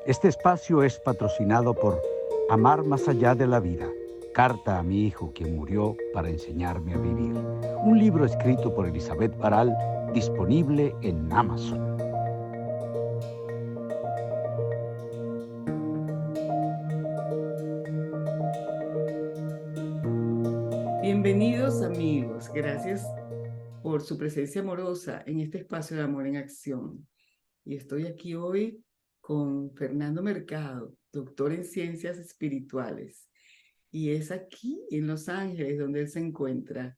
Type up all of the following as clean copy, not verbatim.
Este espacio es patrocinado por Amar más allá de la vida. Carta a mi hijo quien murió para enseñarme a vivir. Un libro escrito por Elizabeth Baral, disponible en Amazon. Bienvenidos amigos, gracias por su presencia amorosa en este espacio de Amor en Acción. Y estoy aquí hoy con Fernando Mercado, doctor en Ciencias Espirituales. Y es aquí en Los Ángeles donde él se encuentra.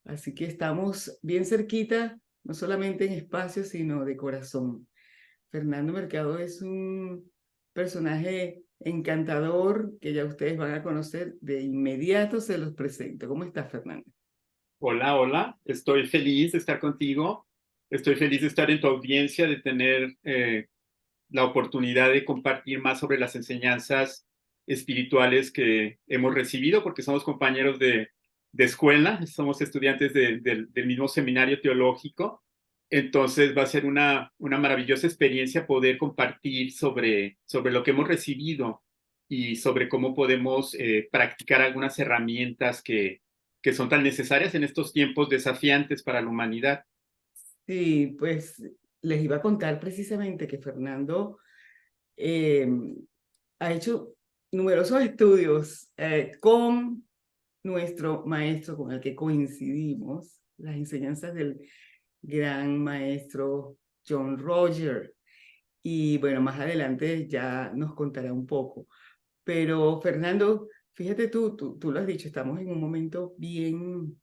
Así que estamos bien cerquita, no solamente en espacio, sino de corazón. Fernando Mercado es un personaje encantador que ya ustedes van a conocer. De inmediato se los presento. ¿Cómo está, Fernando? Hola, hola. Estoy feliz de estar contigo. Estoy feliz de estar en tu audiencia, de tener la oportunidad de compartir más sobre las enseñanzas espirituales que hemos recibido, porque somos compañeros de escuela, somos estudiantes del mismo seminario teológico. Entonces va a ser una maravillosa experiencia poder compartir sobre lo que hemos recibido y sobre cómo podemos practicar algunas herramientas que son tan necesarias en estos tiempos desafiantes para la humanidad. Sí, pues les iba a contar precisamente que Fernando eh, ha hecho numerosos estudios con nuestro maestro con el que coincidimos, las enseñanzas del gran maestro John Roger. Y bueno, más adelante ya nos contará un poco. Pero Fernando, fíjate tú lo has dicho, estamos en un momento bien,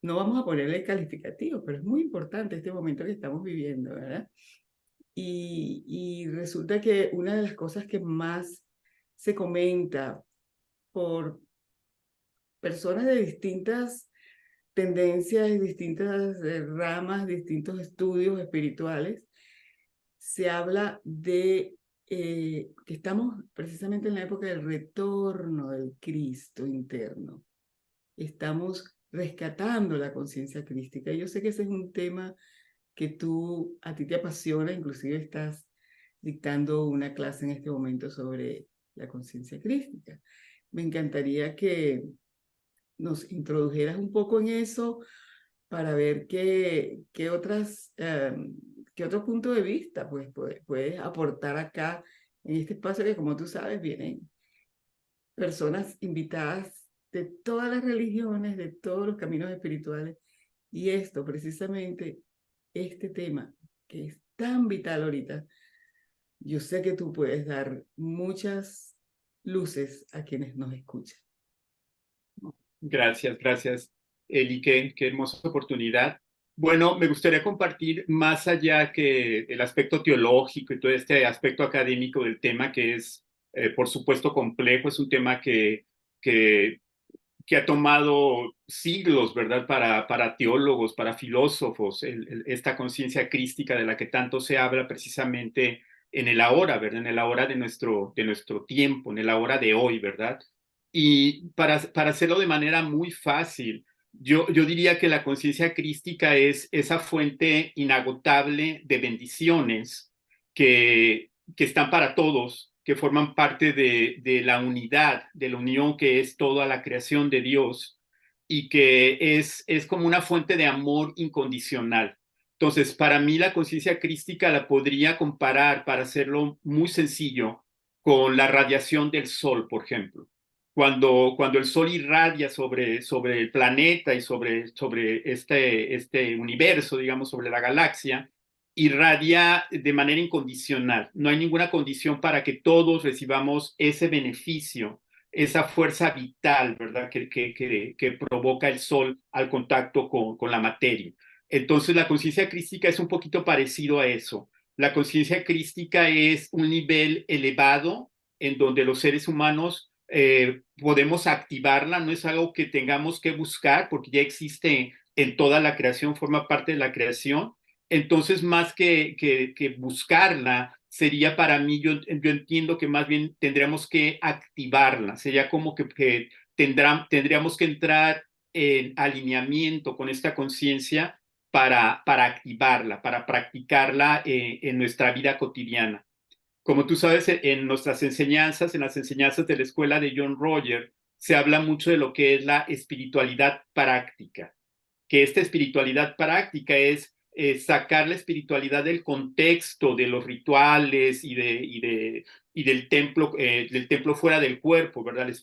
no vamos a ponerle calificativo, pero es muy importante este momento que estamos viviendo, ¿verdad? Y resulta que una de las cosas que más se comenta por personas de distintas tendencias y distintas ramas, distintos estudios espirituales, se habla de que estamos precisamente en la época del retorno del Cristo interno. Estamos rescatando la conciencia crística. Yo sé que ese es un tema que a ti te apasiona, inclusive estás dictando una clase en este momento sobre la conciencia crística. Me encantaría que nos introdujeras un poco en eso para ver qué otro punto de vista pues, puedes aportar acá en este espacio que, como tú sabes, vienen personas invitadas de todas las religiones, de todos los caminos espirituales. Y esto, precisamente, este tema que es tan vital ahorita, yo sé que tú puedes dar muchas luces a quienes nos escuchan. Gracias, gracias, Eli, qué hermosa oportunidad. Bueno, me gustaría compartir más allá que el aspecto teológico y todo este aspecto académico del tema, que es, por supuesto, complejo, es un tema que, que ha tomado siglos, ¿verdad?, para teólogos, para filósofos, esta conciencia crística de la que tanto se habla precisamente en el ahora, ¿verdad?, en el ahora de nuestro tiempo, en el ahora de hoy, ¿verdad? Y para hacerlo de manera muy fácil, yo diría que la conciencia crística es esa fuente inagotable de bendiciones que están para todos, que forman parte de la unidad, de la unión que es toda la creación de Dios y que es como una fuente de amor incondicional. Entonces, para mí la conciencia crística la podría comparar, para hacerlo muy sencillo, con la radiación del sol, por ejemplo. Cuando el sol irradia sobre el planeta y sobre este universo, digamos, sobre la galaxia, irradia de manera incondicional. No hay ninguna condición para que todos recibamos ese beneficio, esa fuerza vital, ¿verdad?, que provoca el sol al contacto con la materia. Entonces, la conciencia crística es un poquito parecido a eso. La conciencia crística es un nivel elevado en donde los seres humanos podemos activarla, no es algo que tengamos que buscar porque ya existe en toda la creación, forma parte de la creación. Entonces, más que buscarla, sería para mí, yo entiendo que más bien tendríamos que activarla, sería como que tendríamos que entrar en alineamiento con esta conciencia para activarla, para practicarla en nuestra vida cotidiana. Como tú sabes, en nuestras enseñanzas, en las enseñanzas de la escuela de John Roger, se habla mucho de lo que es la espiritualidad práctica, que esta espiritualidad práctica es sacar la espiritualidad del contexto de los rituales y del templo fuera del cuerpo, ¿verdad? La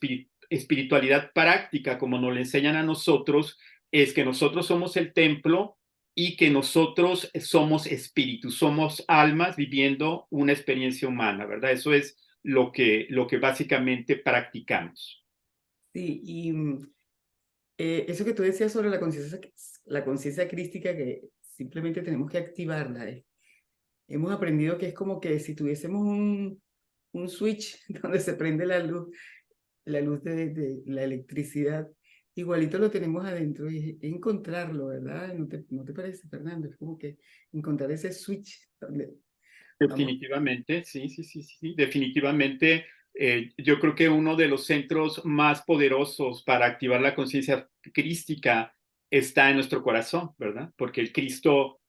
espiritualidad práctica, como nos la enseñan a nosotros, es que nosotros somos el templo y que nosotros somos espíritus, somos almas viviendo una experiencia humana, ¿verdad? Eso es lo que básicamente practicamos. Sí, y eso que tú decías sobre la conciencia crística, que simplemente tenemos que activarla. Hemos aprendido que es como que si tuviésemos un switch donde se prende la luz de la electricidad, igualito lo tenemos adentro y es encontrarlo, ¿verdad? ¿No te parece, Fernando? Es como que encontrar ese switch donde vamos. Definitivamente, sí, sí, sí, sí, definitivamente. Yo creo que uno de los centros más poderosos para activar la conciencia crística está en nuestro corazón, ¿verdad? Porque el Cristo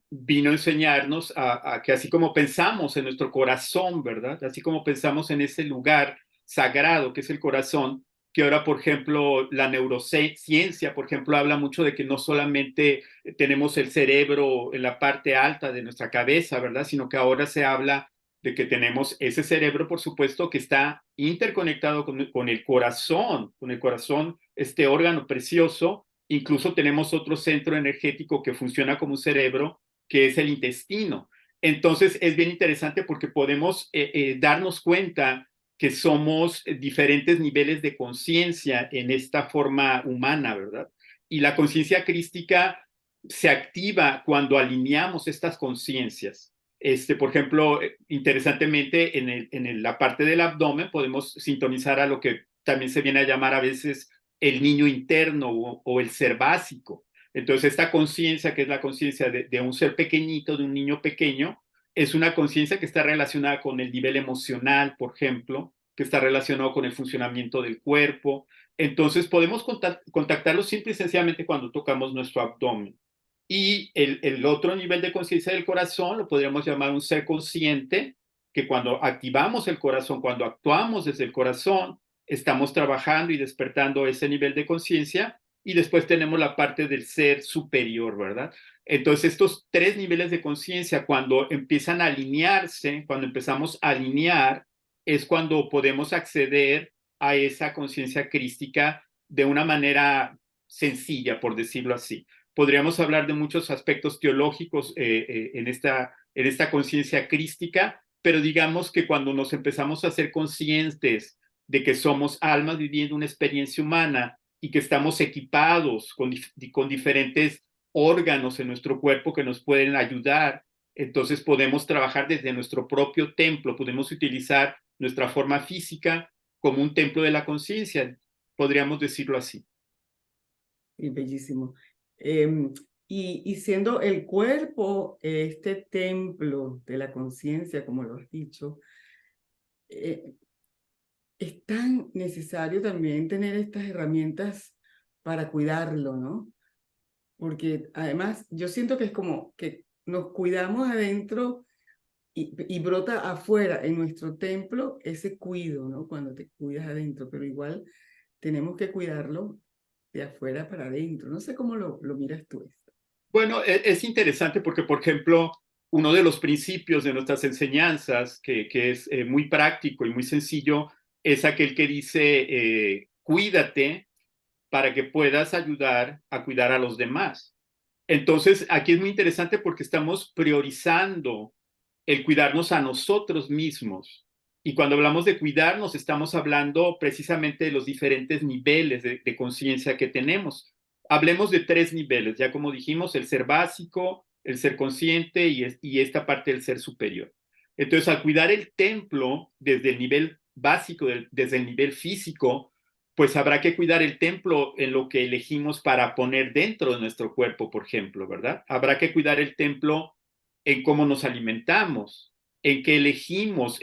vino a enseñarnos a que así como pensamos en nuestro corazón, ¿verdad? Así como pensamos en ese lugar sagrado que es el corazón, que ahora, por ejemplo, la neurociencia, por ejemplo, habla mucho de que no solamente tenemos el cerebro en la parte alta de nuestra cabeza, ¿verdad? Sino que ahora se habla de que tenemos ese cerebro, por supuesto, que está interconectado con el corazón, este órgano precioso. Incluso tenemos otro centro energético que funciona como un cerebro, que es el intestino. Entonces, es bien interesante porque podemos darnos cuenta que somos diferentes niveles de conciencia en esta forma humana, ¿verdad? Y la conciencia crística se activa cuando alineamos estas conciencias. Por ejemplo, interesantemente, la parte del abdomen podemos sintonizar a lo que también se viene a llamar a veces el niño interno o el ser básico. Entonces, esta conciencia, que es la conciencia de un ser pequeñito, de un niño pequeño, es una conciencia que está relacionada con el nivel emocional, por ejemplo, que está relacionado con el funcionamiento del cuerpo. Entonces podemos contactarlo simple y sencillamente cuando tocamos nuestro abdomen. Y el otro nivel de conciencia del corazón lo podríamos llamar un ser consciente, que cuando activamos el corazón, cuando actuamos desde el corazón, estamos trabajando y despertando ese nivel de conciencia. Y después tenemos la parte del ser superior, ¿verdad? Entonces, estos tres niveles de conciencia, cuando empiezan a alinearse, cuando empezamos a alinear, es cuando podemos acceder a esa conciencia crística de una manera sencilla, por decirlo así. Podríamos hablar de muchos aspectos teológicos en esta conciencia crística, pero digamos que cuando nos empezamos a ser conscientes de que somos almas viviendo una experiencia humana y que estamos equipados con diferentes órganos en nuestro cuerpo que nos pueden ayudar, entonces podemos trabajar desde nuestro propio templo, podemos utilizar nuestra forma física como un templo de la conciencia, podríamos decirlo así. Y bellísimo. Y siendo el cuerpo este templo de la conciencia, como lo has dicho, es tan necesario también tener estas herramientas para cuidarlo, ¿no? Porque además yo siento que es como que nos cuidamos adentro y brota afuera en nuestro templo ese cuido, ¿no? Cuando te cuidas adentro, pero igual tenemos que cuidarlo de afuera para adentro. No sé cómo lo miras tú esto. Bueno, es interesante porque, por ejemplo, uno de los principios de nuestras enseñanzas, que es muy práctico y muy sencillo, es aquel que dice, cuídate para que puedas ayudar a cuidar a los demás. Entonces, aquí es muy interesante porque estamos priorizando el cuidarnos a nosotros mismos. Y cuando hablamos de cuidarnos, estamos hablando precisamente de los diferentes niveles de conciencia que tenemos. Hablemos de tres niveles, ya como dijimos, el ser básico, el ser consciente y esta parte del ser superior. Entonces, al cuidar el templo desde el nivel básico, desde el nivel físico, pues habrá que cuidar el templo en lo que elegimos para poner dentro de nuestro cuerpo, por ejemplo, ¿verdad? Habrá que cuidar el templo en cómo nos alimentamos, en qué elegimos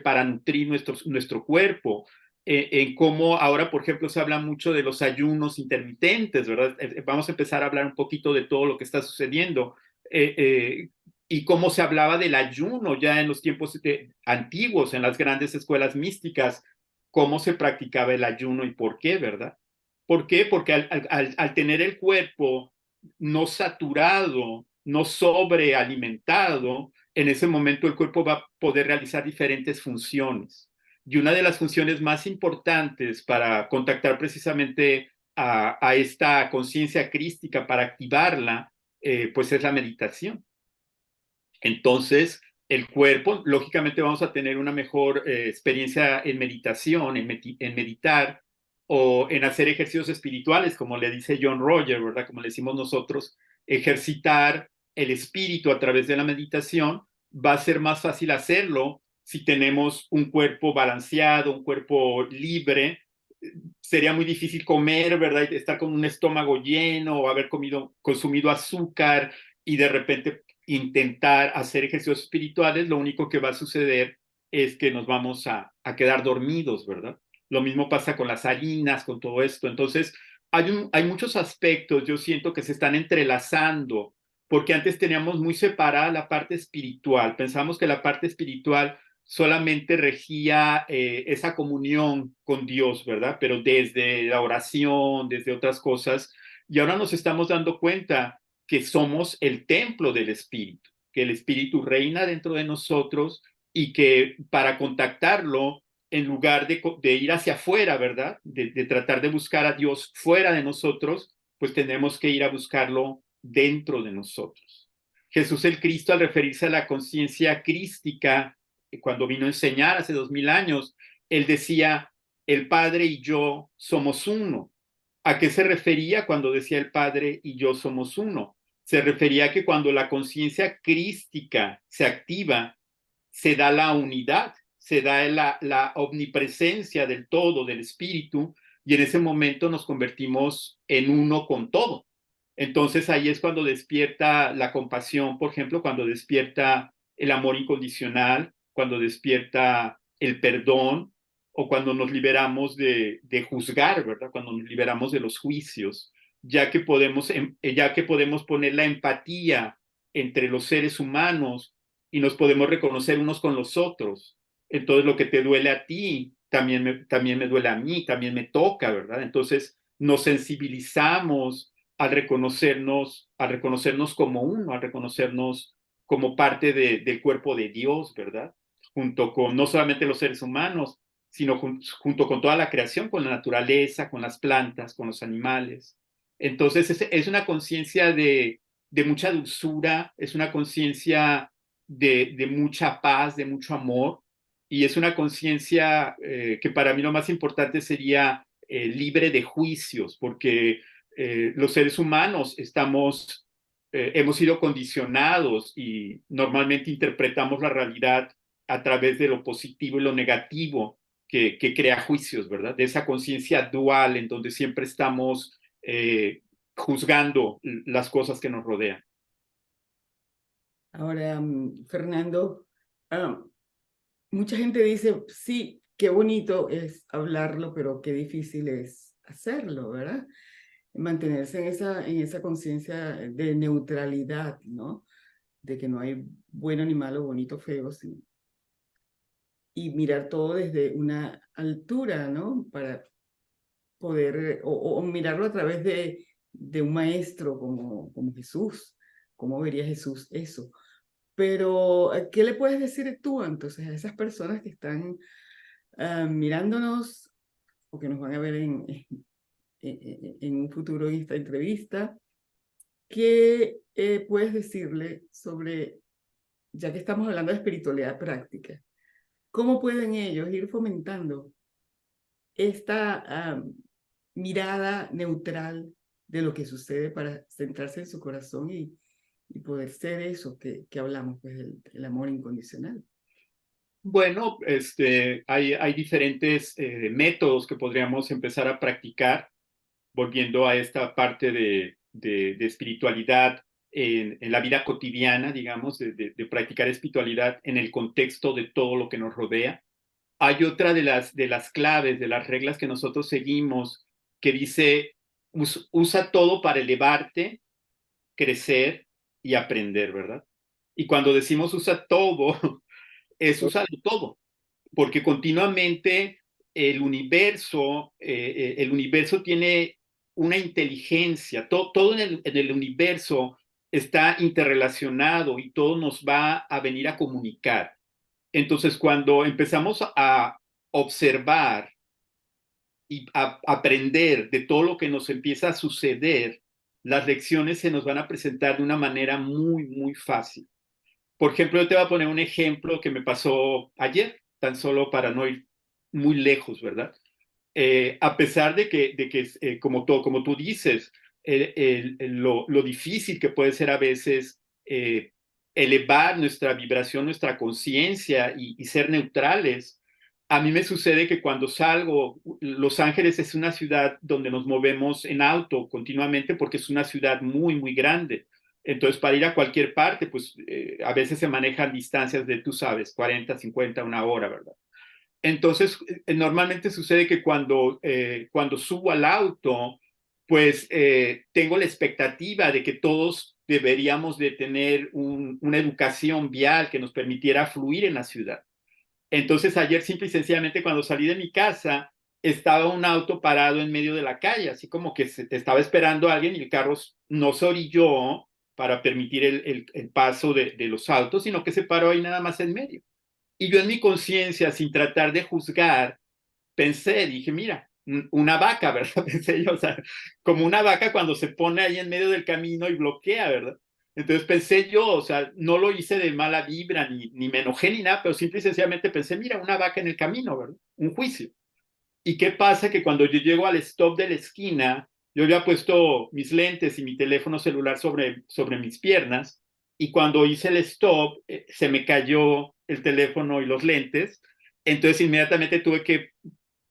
para nutrir nuestro cuerpo. en cómo ahora, por ejemplo, se habla mucho de los ayunos intermitentes, ¿verdad? Vamos a empezar a hablar un poquito de todo lo que está sucediendo y cómo se hablaba del ayuno ya en los tiempos antiguos, en las grandes escuelas místicas, cómo se practicaba el ayuno y por qué, ¿verdad? ¿Por qué? Porque al tener el cuerpo no saturado, no sobrealimentado, en ese momento el cuerpo va a poder realizar diferentes funciones. Y una de las funciones más importantes para contactar precisamente a esta conciencia crística, para activarla, pues es la meditación. Entonces, el cuerpo, lógicamente vamos a tener una mejor experiencia en meditación, en meditar o en hacer ejercicios espirituales, como le dice John Roger, ¿verdad? Como le decimos nosotros, ejercitar el espíritu a través de la meditación va a ser más fácil hacerlo si tenemos un cuerpo balanceado, un cuerpo libre. Sería muy difícil comer, ¿verdad? Estar con un estómago lleno o haber consumido azúcar y de repente intentar hacer ejercicios espirituales. Lo único que va a suceder es que nos vamos a quedar dormidos, ¿verdad? Lo mismo pasa con las harinas, con todo esto. Entonces, hay muchos aspectos, yo siento que se están entrelazando, porque antes teníamos muy separada la parte espiritual. Pensamos que la parte espiritual solamente regía esa comunión con Dios, ¿verdad? Pero desde la oración, desde otras cosas, y ahora nos estamos dando cuenta que somos el templo del Espíritu, que el Espíritu reina dentro de nosotros y que para contactarlo, en lugar de ir hacia afuera, ¿verdad? De tratar de buscar a Dios fuera de nosotros, pues tenemos que ir a buscarlo dentro de nosotros. Jesús el Cristo, al referirse a la conciencia crística, cuando vino a enseñar hace 2000 años, él decía, el Padre y yo somos uno. ¿A qué se refería cuando decía el Padre y yo somos uno? Se refería a que cuando la conciencia crística se activa, se da la unidad, se da la omnipresencia del todo, del espíritu, y en ese momento nos convertimos en uno con todo. Entonces ahí es cuando despierta la compasión, por ejemplo, cuando despierta el amor incondicional, cuando despierta el perdón o cuando nos liberamos de juzgar, ¿verdad? Cuando nos liberamos de los juicios, ya que podemos poner la empatía entre los seres humanos y nos podemos reconocer unos con los otros. Entonces lo que te duele a ti también me duele a mí, también me toca, ¿verdad? Entonces nos sensibilizamos al reconocernos como uno, al reconocernos como parte del cuerpo de Dios, ¿verdad? Junto con no solamente los seres humanos, sino junto con toda la creación, con la naturaleza, con las plantas, con los animales. Entonces es una conciencia de mucha dulzura, es una conciencia de mucha paz, de mucho amor, y es una conciencia que para mí lo más importante sería libre de juicios, porque los seres humanos hemos sido condicionados y normalmente interpretamos la realidad a través de lo positivo y lo negativo que crea juicios, ¿verdad? De esa conciencia dual en donde siempre estamos juzgando las cosas que nos rodean. Ahora, Fernando, mucha gente dice, sí, qué bonito es hablarlo, pero qué difícil es hacerlo, ¿verdad? Mantenerse en esa conciencia de neutralidad, ¿no? De que no hay bueno ni malo, bonito, feo, y mirar todo desde una altura, ¿no? Para poder, o mirarlo a través de un maestro como Jesús. ¿Cómo vería Jesús eso? Pero, ¿qué le puedes decir tú entonces a esas personas que están mirándonos o que nos van a ver en un futuro en esta entrevista? ¿Qué puedes decirle sobre, ya que estamos hablando de espiritualidad práctica, cómo pueden ellos ir fomentando esta mirada neutral de lo que sucede para centrarse en su corazón y poder ser eso que hablamos, pues el amor incondicional? Bueno, hay diferentes métodos que podríamos empezar a practicar, volviendo a esta parte de espiritualidad en la vida cotidiana, digamos, de practicar espiritualidad en el contexto de todo lo que nos rodea. hay otra de las claves, de las reglas que nosotros seguimos, que dice, usa todo para elevarte, crecer y aprender, ¿verdad? Y cuando decimos usa todo, es usarlo todo, porque continuamente el universo tiene una inteligencia, todo en el universo está interrelacionado y todo nos va a venir a comunicar. Entonces, cuando empezamos a observar y a aprender de todo lo que nos empieza a suceder, las lecciones se nos van a presentar de una manera muy, muy fácil. Por ejemplo, yo te voy a poner un ejemplo que me pasó ayer, tan solo para no ir muy lejos, ¿verdad? A pesar de que como tú dices, lo difícil que puede ser a veces elevar nuestra vibración, nuestra conciencia y ser neutrales. A mí me sucede que cuando salgo, Los Ángeles es una ciudad donde nos movemos en auto continuamente porque es una ciudad muy, muy grande. Entonces, para ir a cualquier parte, pues a veces se manejan distancias de, tú sabes, 40, 50, una hora, ¿verdad? Entonces, normalmente sucede que cuando subo al auto, pues tengo la expectativa de que todos deberíamos de tener una educación vial que nos permitiera fluir en la ciudad. Entonces, ayer simple y sencillamente cuando salí de mi casa, estaba un auto parado en medio de la calle, así como que estaba esperando a alguien y el carro no se orilló para permitir el paso de los autos, sino que se paró ahí nada más en medio. Y yo en mi conciencia, sin tratar de juzgar, pensé, dije, mira, una vaca, ¿verdad? Pensé yo, o sea, como una vaca cuando se pone ahí en medio del camino y bloquea, ¿verdad? Entonces pensé yo, o sea, no lo hice de mala vibra, ni me enojé ni nada, pero simple y sencillamente pensé, mira, una vaca en el camino, ¿verdad? Un juicio. ¿Y qué pasa? Que cuando yo llego al stop de la esquina, yo había puesto mis lentes y mi teléfono celular sobre mis piernas, y cuando hice el stop, se me cayó el teléfono y los lentes, entonces inmediatamente tuve que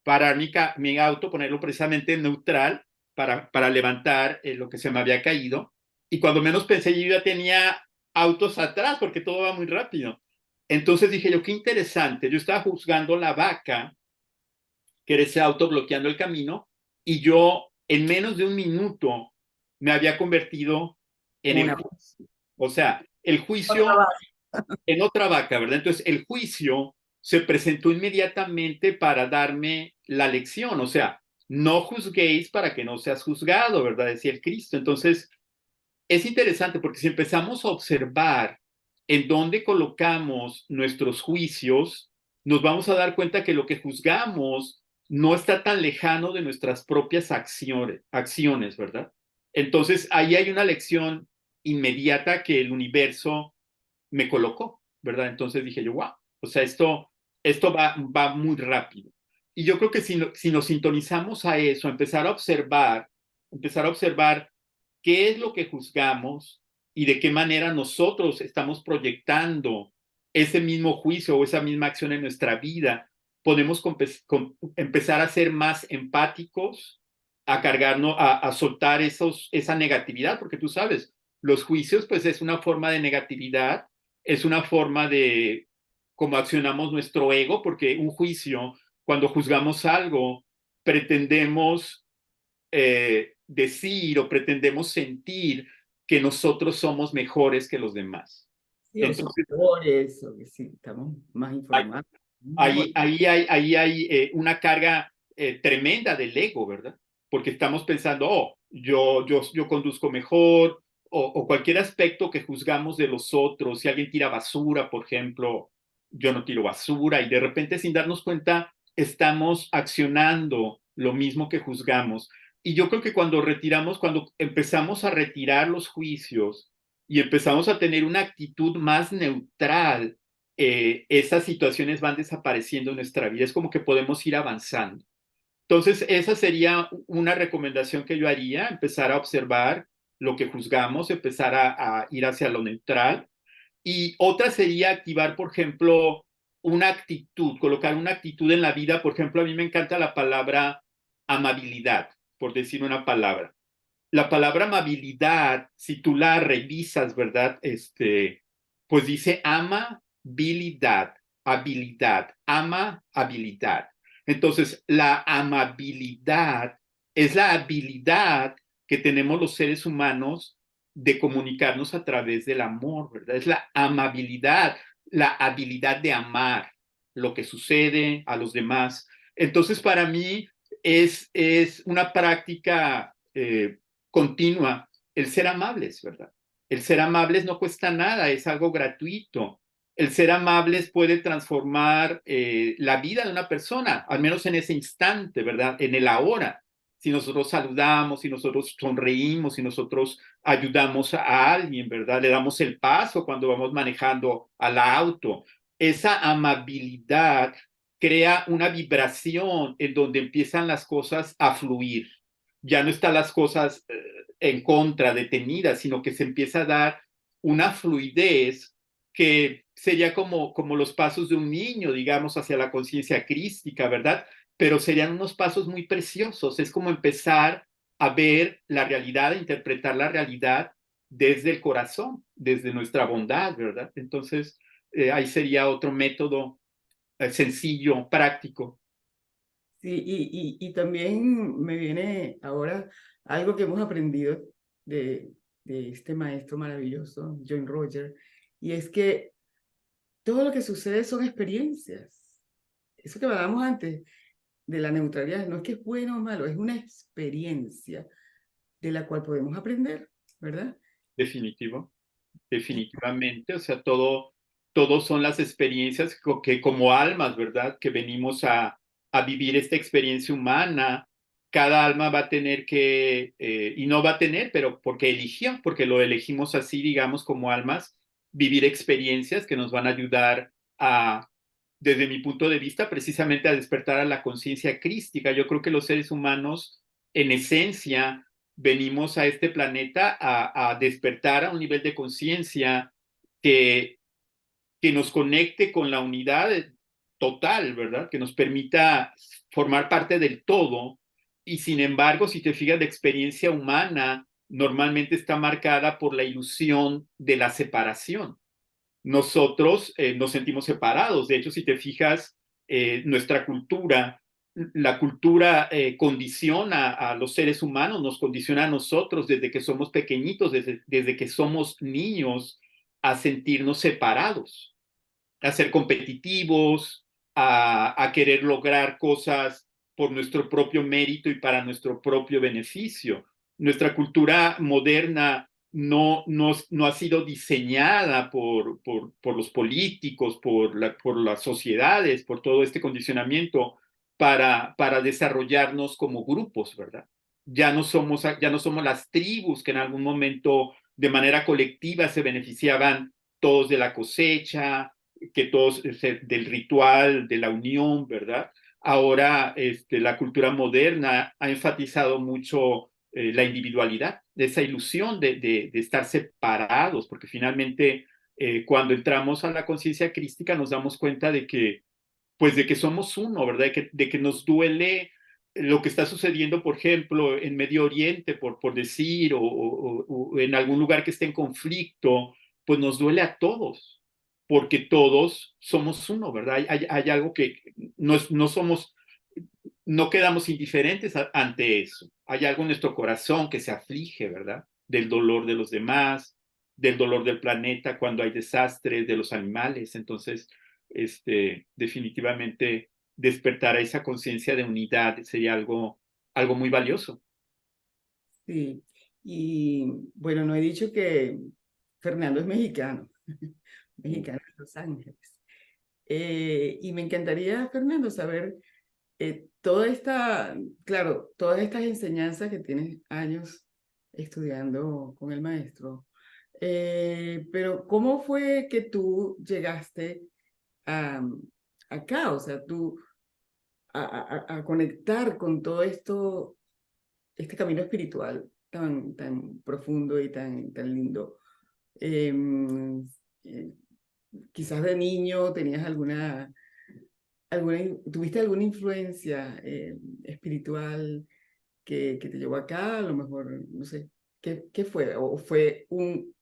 parar mi auto, ponerlo precisamente en neutral para levantar lo que se me había caído, y cuando menos pensé yo ya tenía autos atrás porque todo va muy rápido. Entonces dije yo, qué interesante, yo estaba juzgando la vaca que era ese auto bloqueando el camino, y yo en menos de un minuto me había convertido en el Una, juicio. O sea, el otra juicio base. en otra vaca, ¿verdad? Entonces, el juicio se presentó inmediatamente para darme la lección. O sea, no juzguéis para que no seas juzgado, ¿verdad? Decía el Cristo. Entonces, es interesante porque si empezamos a observar en dónde colocamos nuestros juicios, nos vamos a dar cuenta que lo que juzgamos no está tan lejano de nuestras propias acciones, ¿verdad? Entonces, ahí hay una lección inmediata que el universo me colocó, ¿verdad? Entonces dije yo, wow, o sea, esto va muy rápido. Y yo creo que si nos sintonizamos a eso, empezar a observar qué es lo que juzgamos y de qué manera nosotros estamos proyectando ese mismo juicio o esa misma acción en nuestra vida, podemos empezar a ser más empáticos, a cargarnos, a soltar esa negatividad, porque tú sabes, los juicios pues es una forma de negatividad, es una forma de cómo accionamos nuestro ego, porque un juicio, cuando juzgamos algo, pretendemos decir o pretendemos sentir que nosotros somos mejores que los demás. Sí, o Entonces, superiores, o que sí, estamos más informados. ahí hay una carga tremenda del ego, ¿verdad? Porque estamos pensando, oh, yo conduzco mejor, o cualquier aspecto que juzgamos de los otros. Si alguien tira basura, por ejemplo, yo no tiro basura, y de repente sin darnos cuenta estamos accionando lo mismo que juzgamos. Y yo creo que cuando empezamos a retirar los juicios y empezamos a tener una actitud más neutral, esas situaciones van desapareciendo en nuestra vida. Es como que podemos ir avanzando. Entonces, esa sería una recomendación que yo haría, empezar a observar lo que juzgamos, empezar a ir hacia lo neutral. Y otra sería activar, por ejemplo, una actitud, colocar una actitud en la vida. Por ejemplo, a mí me encanta la palabra amabilidad, por decir una palabra. La palabra amabilidad, si tú la revisas, ¿verdad? Pues dice amabilidad. habilidad, amabilidad. Entonces, la amabilidad es la habilidad que tenemos los seres humanos de comunicarnos a través del amor, ¿verdad? Es la amabilidad, la habilidad de amar lo que sucede a los demás. Entonces, para mí es una práctica continua el ser amables, ¿verdad? El ser amables no cuesta nada, es algo gratuito. El ser amables puede transformar la vida de una persona, al menos en ese instante, ¿verdad? En el ahora. Si nosotros saludamos, si nosotros sonreímos, si nosotros ayudamos a alguien, ¿verdad? Le damos el paso cuando vamos manejando al auto. Esa amabilidad crea una vibración en donde empiezan las cosas a fluir. Ya no están las cosas en contra, detenidas, sino que se empieza a dar una fluidez que sería como los pasos de un niño, digamos, hacia la conciencia crística, ¿verdad? Pero serían unos pasos muy preciosos. Es como empezar a ver la realidad, a interpretar la realidad desde el corazón, desde nuestra bondad, ¿verdad? Entonces, ahí sería otro método sencillo, práctico. Sí, y también me viene ahora algo que hemos aprendido de este maestro maravilloso, John Roger, y es que todo lo que sucede son experiencias. Eso que hablábamos antes de la neutralidad, no es que es bueno o malo, es una experiencia de la cual podemos aprender, ¿verdad? Definitivo, definitivamente. O sea, todo son las experiencias que como almas, ¿verdad? Que venimos a vivir esta experiencia humana. Cada alma va a tener que, y no va a tener, pero porque eligió, porque lo elegimos así, digamos, como almas, vivir experiencias que nos van a ayudar a, desde mi punto de vista, precisamente a despertar a la conciencia crística. Yo creo que los seres humanos, en esencia, venimos a este planeta a despertar a un nivel de conciencia que, que nos conecte con la unidad total, ¿verdad? Que nos permita formar parte del todo. Y sin embargo, si te fijas, la experiencia humana normalmente está marcada por la ilusión de la separación. Nosotros nos sentimos separados. De hecho, si te fijas, nuestra cultura, la cultura condiciona a los seres humanos, nos condiciona a nosotros desde que somos pequeñitos, desde que somos niños, a sentirnos separados, a ser competitivos, a querer lograr cosas por nuestro propio mérito y para nuestro propio beneficio. Nuestra cultura moderna no ha sido diseñada por los políticos, por las sociedades, por todo este condicionamiento para desarrollarnos como grupos, ¿verdad? Ya no somos las tribus que en algún momento de manera colectiva se beneficiaban todos de la cosecha, que todos del ritual, de la unión, ¿verdad? Ahora la cultura moderna ha enfatizado mucho la individualidad, esa ilusión de estar separados, porque finalmente cuando entramos a la conciencia crística nos damos cuenta de que, pues de que somos uno, ¿verdad? De que nos duele lo que está sucediendo, por ejemplo, en Medio Oriente, por decir, o en algún lugar que esté en conflicto, pues nos duele a todos, porque todos somos uno, ¿verdad? Hay algo que no somos, no quedamos indiferentes ante eso. Hay algo en nuestro corazón que se aflige, ¿verdad? Del dolor de los demás, del dolor del planeta cuando hay desastres, de los animales. Entonces, definitivamente despertar a esa conciencia de unidad sería algo muy valioso. Sí, y bueno, no he dicho que Fernando es mexicano, mexicano de Los Ángeles. Y me encantaría, Fernando, saber toda esta, claro, todas estas enseñanzas que tienes años estudiando con el maestro, pero ¿cómo fue que tú llegaste a, acá? O sea, tú a conectar con todo esto, este camino espiritual tan profundo y tan lindo. Em, eh, Quizás de niño tenías tuviste alguna influencia espiritual que te llevó acá, a lo mejor, no sé, ¿qué fue? ¿O fue un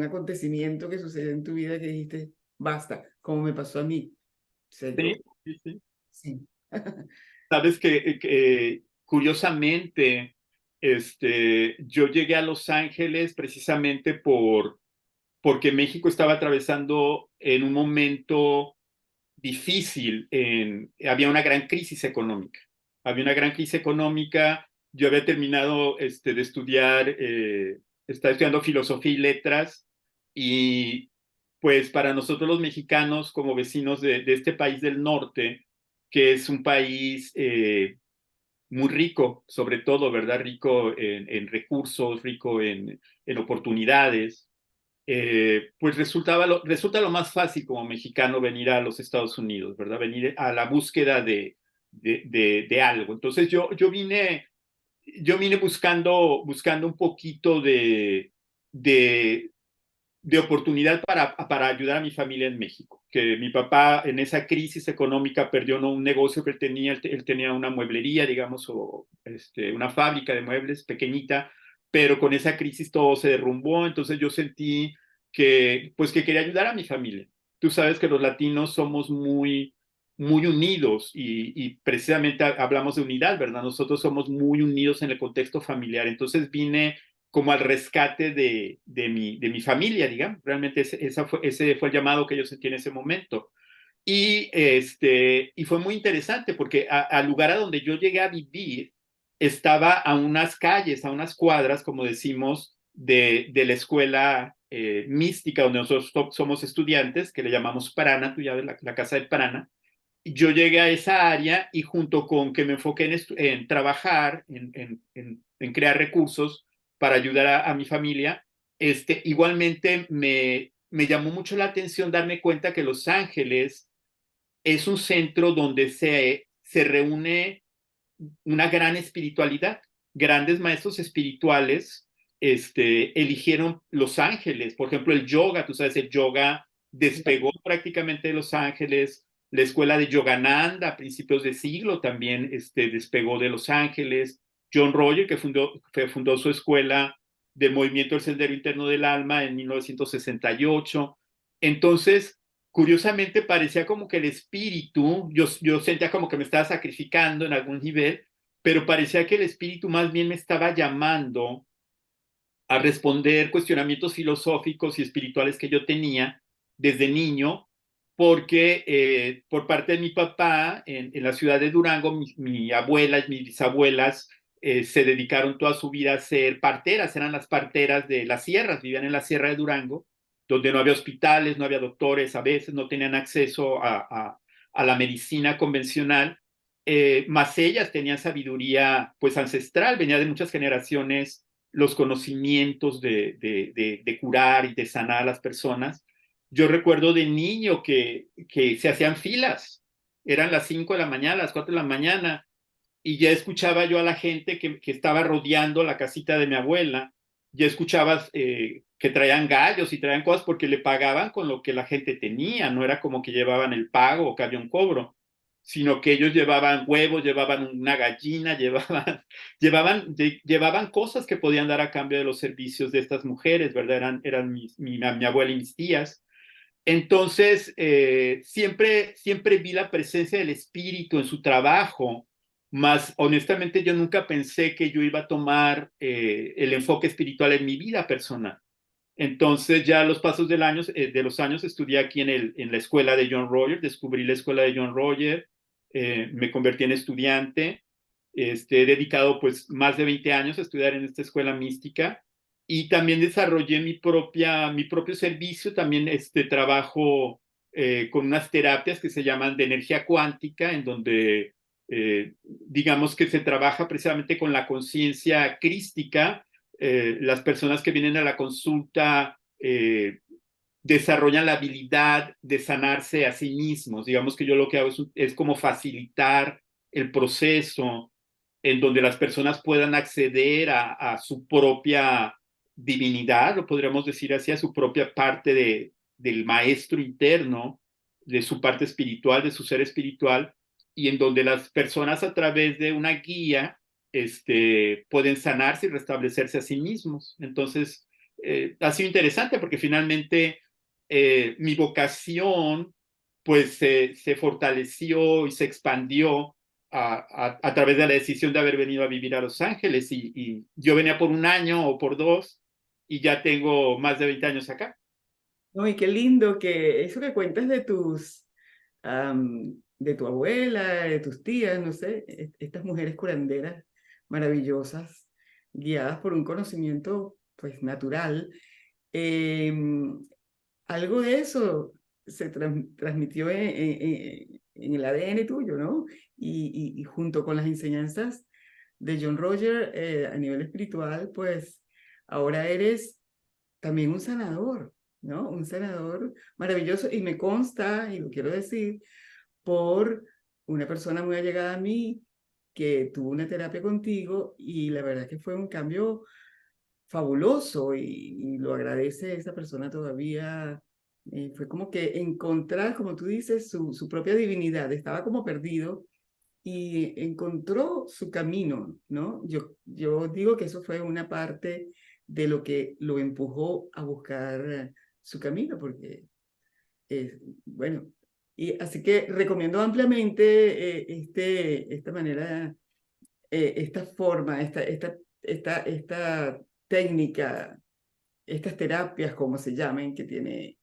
acontecimiento que sucedió en tu vida que dijiste, basta, como me pasó a mí? ¿Seguro? Sí, sí, sí. Sí. Sabes que curiosamente, yo llegué a Los Ángeles precisamente porque México estaba atravesando en un momento difícil, había una gran crisis económica. Había una gran crisis económica. Yo había terminado de estudiar, estaba estudiando filosofía y letras, y pues para nosotros los mexicanos, como vecinos de este país del norte, que es un país muy rico, sobre todo, ¿verdad? Rico en recursos, rico en oportunidades, pues resulta lo más fácil como mexicano venir a los Estados Unidos, ¿verdad? Venir a la búsqueda de algo. Entonces yo vine buscando un poquito de, de oportunidad para ayudar a mi familia en México. Que mi papá en esa crisis económica perdió, ¿no?, un negocio que él tenía. Él tenía una mueblería, digamos, o una fábrica de muebles pequeñita, pero con esa crisis todo se derrumbó. Entonces yo sentí pues que quería ayudar a mi familia. Tú sabes que los latinos somos muy unidos, y precisamente hablamos de unidad, ¿verdad? Nosotros somos muy unidos en el contexto familiar. Entonces vine como al rescate de mi familia, digamos. Realmente ese fue el llamado que yo sentí en ese momento. Y fue muy interesante porque al lugar a donde yo llegué a vivir estaba a unas calles, a unas cuadras, como decimos, de la escuela mística donde nosotros somos estudiantes, que le llamamos Prana. Tú ya ves la casa de Prana. Yo llegué a esa área, y junto con que me enfoqué en trabajar, en crear recursos para ayudar a mi familia, igualmente me llamó mucho la atención darme cuenta que Los Ángeles es un centro donde se reúne una gran espiritualidad. Grandes maestros espirituales eligieron Los Ángeles. Por ejemplo, el yoga, tú sabes, el yoga despegó prácticamente de Los Ángeles. La escuela de Yogananda a principios de siglo también despegó de Los Ángeles. John Roger, que fundó su escuela del movimiento del Sendero Interno del Alma en 1968. Entonces, curiosamente, parecía como que el espíritu, yo sentía como que me estaba sacrificando en algún nivel, pero parecía que el espíritu más bien me estaba llamando a responder cuestionamientos filosóficos y espirituales que yo tenía desde niño, porque por parte de mi papá, en la ciudad de Durango, mi abuela y mis bisabuelas se dedicaron toda su vida a ser parteras. Eran las parteras de las sierras, vivían en la sierra de Durango, donde no había hospitales, no había doctores, a veces no tenían acceso a la medicina convencional, más ellas tenían sabiduría pues ancestral, venía de muchas generaciones los conocimientos de curar y de sanar a las personas. Yo recuerdo de niño que se hacían filas, eran las 5 de la mañana, las 4 de la mañana, y ya escuchaba yo a la gente que estaba rodeando la casita de mi abuela. Ya escuchabas que traían gallos y traían cosas porque le pagaban con lo que la gente tenía. No era como que llevaban el pago o que había un cobro, sino que ellos llevaban huevos, llevaban una gallina, llevaban cosas que podían dar a cambio de los servicios de estas mujeres, ¿verdad? Eran mi abuela y mis tías. Entonces, siempre vi la presencia del espíritu en su trabajo, más honestamente yo nunca pensé que yo iba a tomar el enfoque espiritual en mi vida personal. Entonces, ya a los pasos de los años estudié aquí en la escuela de John Roger, descubrí la escuela de John Roger, me convertí en estudiante, he dedicado pues más de 20 años a estudiar en esta escuela mística, y también desarrollé mi propio servicio. También trabajo con unas terapias que se llaman de energía cuántica, en donde digamos que se trabaja precisamente con la conciencia crística. Las personas que vienen a la consulta desarrollan la habilidad de sanarse a sí mismos. Digamos que yo lo que hago es como facilitar el proceso en donde las personas puedan acceder a su propia divinidad, lo podríamos decir así, a su propia parte del maestro interno, de su parte espiritual, de su ser espiritual, y en donde las personas, a través de una guía, pueden sanarse y restablecerse a sí mismos. Entonces, ha sido interesante porque finalmente mi vocación pues se fortaleció y se expandió a través de la decisión de haber venido a vivir a Los Ángeles. Y yo venía por 1 año o por 2 y ya tengo más de 20 años acá. No, y qué lindo que eso que cuentas de de tu abuela, de tus tías, no sé, estas mujeres curanderas maravillosas, guiadas por un conocimiento pues natural. em, Algo de eso se transmitió en el ADN tuyo, ¿no? Y junto con las enseñanzas de John Roger a nivel espiritual, pues ahora eres también un sanador, ¿no? Un sanador maravilloso y me consta, y lo quiero decir, por una persona muy allegada a mí que tuvo una terapia contigo y la verdad que fue un cambio fabuloso y lo agradece esa persona todavía. Fue como que encontrar, como tú dices, su propia divinidad. Estaba como perdido y encontró su camino, ¿no? Yo digo que eso fue una parte de lo que lo empujó a buscar su camino, porque, bueno, y así que recomiendo ampliamente esta manera, esta forma, esta técnica, estas terapias, como se llamen, que tiene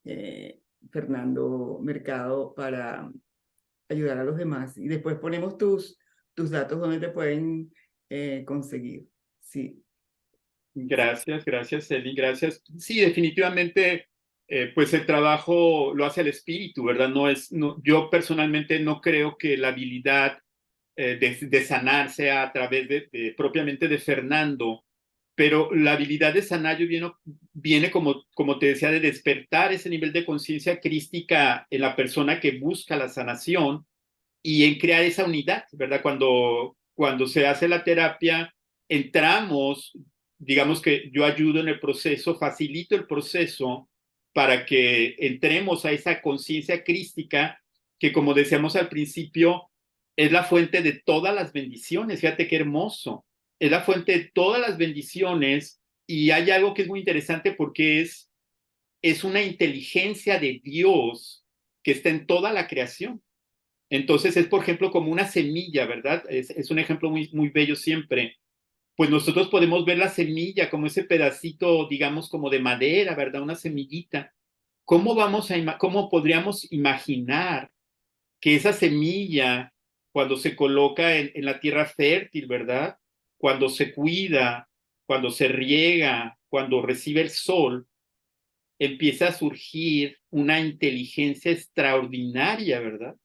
eh, Fernando Mercado para ayudar a los demás. Y después ponemos tus datos donde te pueden conseguir. Sí. Gracias, Eli, gracias. Sí, definitivamente, pues el trabajo lo hace el espíritu, ¿verdad? Yo personalmente no creo que la habilidad de sanar sea a través propiamente de Fernando, pero la habilidad de sanar viene como te decía, de despertar ese nivel de conciencia crística en la persona que busca la sanación y en crear esa unidad, ¿verdad? Cuando se hace la terapia, entramos, digamos que yo ayudo en el proceso, facilito el proceso para que entremos a esa conciencia crística que, como decíamos al principio, es la fuente de todas las bendiciones. Fíjate qué hermoso. Es la fuente de todas las bendiciones y hay algo que es muy interesante porque es una inteligencia de Dios que está en toda la creación. Entonces es, por ejemplo, como una semilla, ¿verdad? Es un ejemplo muy, muy bello siempre. Pues nosotros podemos ver la semilla como ese pedacito, digamos, como de madera, ¿verdad? Una semillita. ¿Cómo podríamos imaginar que esa semilla, cuando se coloca en la tierra fértil, ¿verdad? Cuando se cuida, cuando se riega, cuando recibe el sol, empieza a surgir una inteligencia extraordinaria, ¿verdad?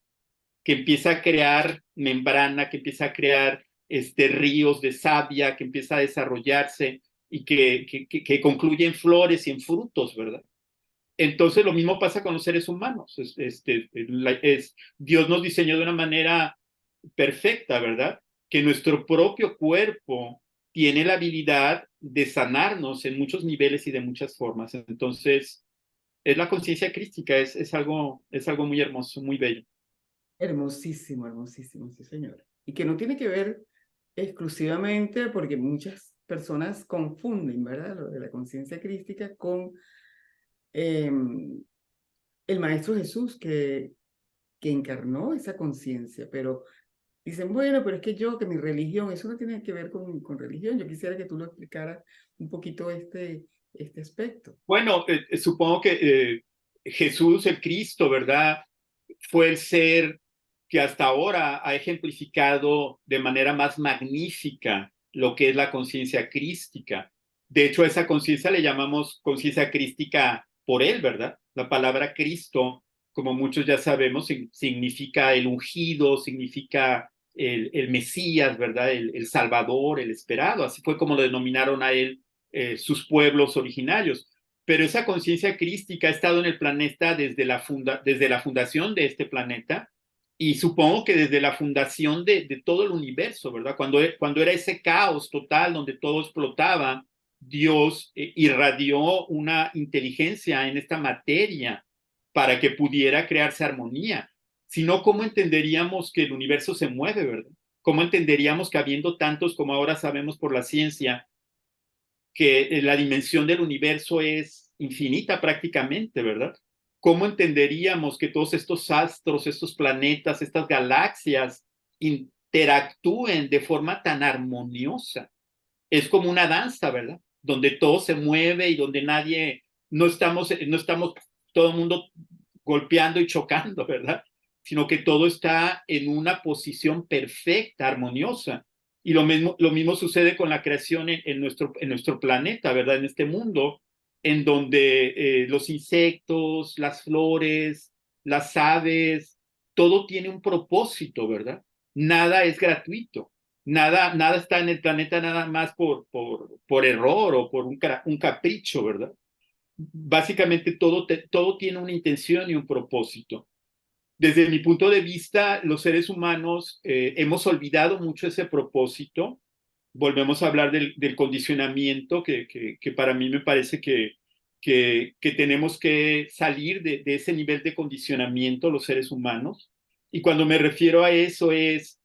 Que empieza a crear membrana, que empieza a crear ríos de savia, que empieza a desarrollarse y que concluye en flores y en frutos, ¿verdad? Entonces lo mismo pasa con los seres humanos. Dios nos diseñó de una manera perfecta, ¿verdad? Que nuestro propio cuerpo tiene la habilidad de sanarnos en muchos niveles y de muchas formas. Entonces, es la conciencia crística, es algo muy hermoso, muy bello. Hermosísimo, hermosísimo, sí, señor. Y que no tiene que ver exclusivamente, porque muchas personas confunden, ¿verdad? Lo de la conciencia crística con em, el Maestro Jesús que encarnó esa conciencia, pero dicen, bueno, pero es que que mi religión, eso no tiene que ver con religión. Yo quisiera que tú lo explicaras un poquito este aspecto. Bueno, supongo que Jesús, el Cristo, ¿verdad? Fue el ser que hasta ahora ha ejemplificado de manera más magnífica lo que es la conciencia crística. De hecho, a esa conciencia le llamamos conciencia crística por él, ¿verdad? La palabra Cristo, como muchos ya sabemos, significa el ungido, significa el Mesías, ¿verdad? El Salvador, el esperado. Así fue como lo denominaron a él sus pueblos originarios. Pero esa conciencia crística ha estado en el planeta desde la fundación de este planeta y supongo que desde la fundación de todo el universo, ¿verdad? Cuando era ese caos total donde todo explotaba, Dios irradió una inteligencia en esta materia para que pudiera crearse armonía. Si no, ¿cómo entenderíamos que el universo se mueve, verdad? ¿Cómo entenderíamos que habiendo tantos como ahora sabemos por la ciencia, que la dimensión del universo es infinita prácticamente, ¿verdad? ¿cómo entenderíamos que todos estos astros, estos planetas, estas galaxias interactúen de forma tan armoniosa? Es como una danza, ¿verdad? Donde todo se mueve y donde no estamos todo el mundo golpeando y chocando, ¿verdad? Sino que todo está en una posición perfecta, armoniosa. Y lo mismo sucede con la creación en nuestro planeta, ¿verdad? En este mundo, en donde los insectos, las flores, las aves, todo tiene un propósito, ¿verdad? Nada es gratuito. Nada está en el planeta nada más por error o por un capricho, ¿verdad? Básicamente todo tiene una intención y un propósito. Desde mi punto de vista, los seres humanos hemos olvidado mucho ese propósito. Volvemos a hablar del condicionamiento, que para mí me parece que tenemos que salir de ese nivel de condicionamiento los seres humanos. Y cuando me refiero a eso es,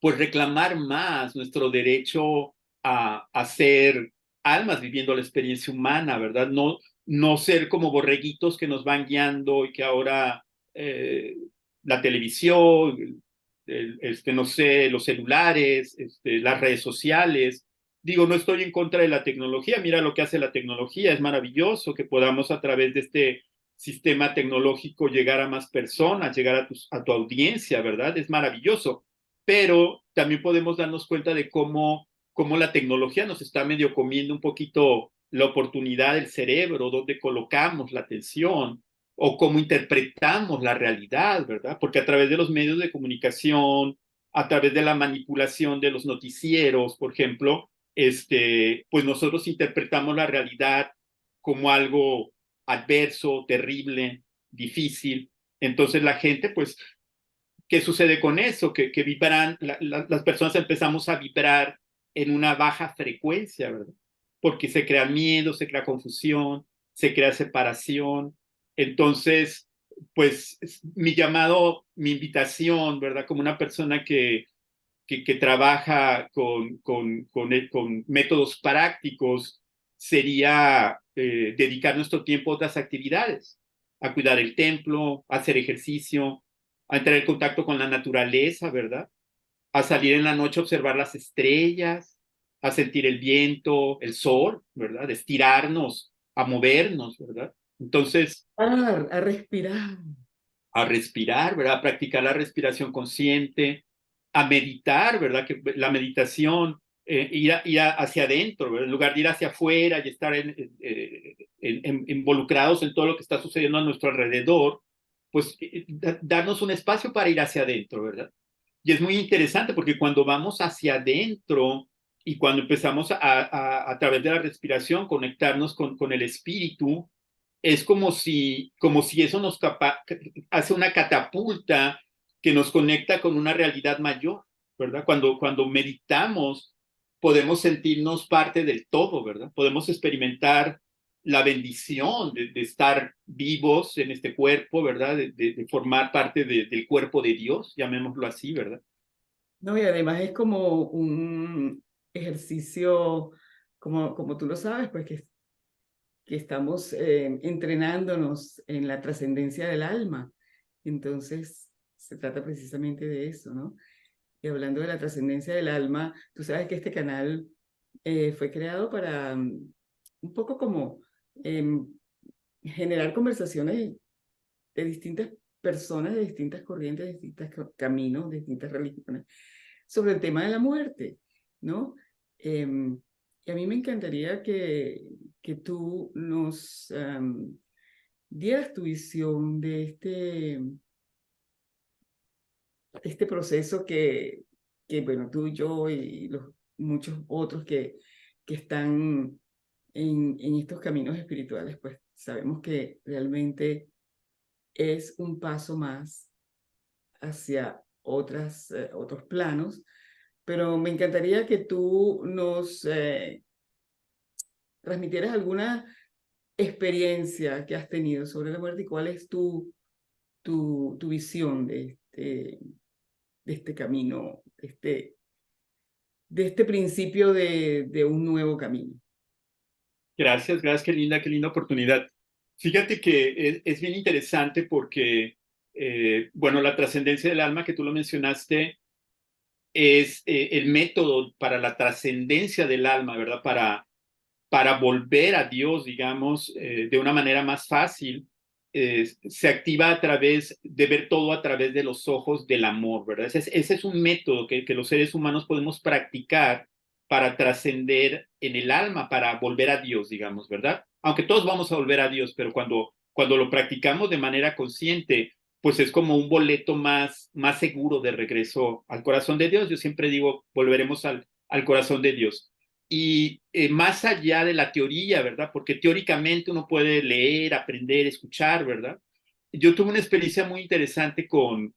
pues reclamar más nuestro derecho a ser almas viviendo la experiencia humana, ¿verdad? No ser como borreguitos que nos van guiando y que ahora la televisión, no sé, los celulares, las redes sociales. Digo, no estoy en contra de la tecnología, mira lo que hace la tecnología, es maravilloso que podamos a través de este sistema tecnológico llegar a más personas, llegar a tu audiencia, ¿verdad? Es maravilloso, pero también podemos darnos cuenta de cómo la tecnología nos está medio comiendo un poquito la oportunidad del cerebro, dónde colocamos la atención o cómo interpretamos la realidad, ¿verdad? Porque a través de los medios de comunicación, a través de la manipulación de los noticieros, por ejemplo, pues nosotros interpretamos la realidad como algo adverso, terrible, difícil. Entonces la gente, pues, ¿qué sucede con eso? Que vibran, las personas empezamos a vibrar en una baja frecuencia, ¿verdad? Porque se crea miedo, se crea confusión, se crea separación. Entonces, pues mi llamado, mi invitación, ¿verdad? Como una persona que trabaja con métodos prácticos, sería dedicar nuestro tiempo a otras actividades, a cuidar el templo, a hacer ejercicio, a entrar en contacto con la naturaleza, ¿verdad? A salir en la noche a observar las estrellas, a sentir el viento, el sol, ¿verdad? Estirarnos, a movernos, ¿verdad? Entonces, A respirar. a respirar, ¿verdad? A practicar la respiración consciente, a meditar, ¿verdad? Que la meditación, ir hacia adentro, ¿verdad? En lugar de ir hacia afuera y estar involucrados en todo lo que está sucediendo a nuestro alrededor, pues darnos un espacio para ir hacia adentro, ¿verdad? Y es muy interesante porque cuando vamos hacia adentro y cuando empezamos a través de la respiración conectarnos con el espíritu, es como si eso nos hace una catapulta que nos conecta con una realidad mayor, ¿verdad? Cuando meditamos, podemos sentirnos parte del todo, ¿verdad? Podemos experimentar la bendición de estar vivos en este cuerpo, ¿verdad? De formar parte del cuerpo de Dios, llamémoslo así, ¿verdad? No, y además es como un ejercicio, como tú lo sabes, pues que estamos entrenándonos en la trascendencia del alma. Entonces, se trata precisamente de eso, ¿no? Y hablando de la trascendencia del alma, tú sabes que este canal fue creado para un poco como em, generar conversaciones de distintas personas, de distintas corrientes, de distintos caminos, de distintas religiones, sobre el tema de la muerte, ¿no? Y a mí me encantaría que tú nos dieras tu visión de este proceso bueno, tú y yo y los muchos otros que están en estos caminos espirituales, pues sabemos que realmente es un paso más hacia otros planos, pero me encantaría que tú nos transmitieras alguna experiencia que has tenido sobre la muerte y cuál es tu visión de este camino, de este principio de un nuevo camino. Gracias, qué linda oportunidad. Fíjate que es bien interesante porque, bueno, la trascendencia del alma que tú lo mencionaste es el método para la trascendencia del alma, ¿verdad? Para volver a Dios, digamos, de una manera más fácil, se activa a través de ver todo a través de los ojos del amor, ¿verdad? Ese es un método que los seres humanos podemos practicar para trascender en el alma, para volver a Dios, digamos, ¿verdad? Aunque todos vamos a volver a Dios, pero cuando lo practicamos de manera consciente, pues es como un boleto más seguro de regreso al corazón de Dios. Yo siempre digo, volveremos al corazón de Dios. Y más allá de la teoría, ¿verdad? Porque teóricamente uno puede leer, aprender, escuchar, ¿verdad? Yo tuve una experiencia muy interesante con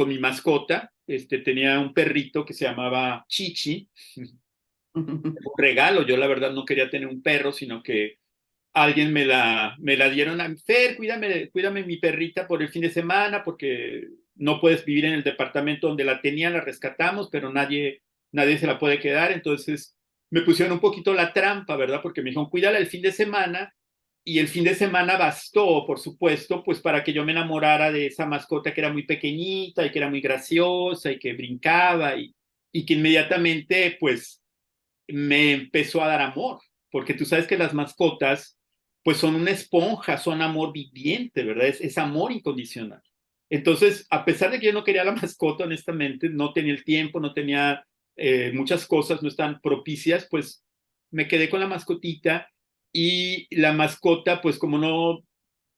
mi mascota. Tenía un perrito que se llamaba Chichi, un regalo. Yo la verdad no quería tener un perro, sino que alguien me la dieron a Fer, cuídame mi perrita por el fin de semana, porque no puedes vivir en el departamento donde la tenían, la rescatamos, pero nadie se la puede quedar. Entonces me pusieron un poquito la trampa, ¿verdad? Porque me dijeron, cuídala el fin de semana, y el fin de semana bastó, por supuesto, pues para que yo me enamorara de esa mascota que era muy pequeñita y que era muy graciosa y que brincaba y que inmediatamente, pues, me empezó a dar amor, porque tú sabes que las mascotas, pues son una esponja, son amor viviente, ¿verdad? Es amor incondicional. Entonces, a pesar de que yo no quería la mascota, honestamente, no tenía el tiempo, no tenía muchas cosas, no están propicias, pues me quedé con la mascotita y la mascota, pues como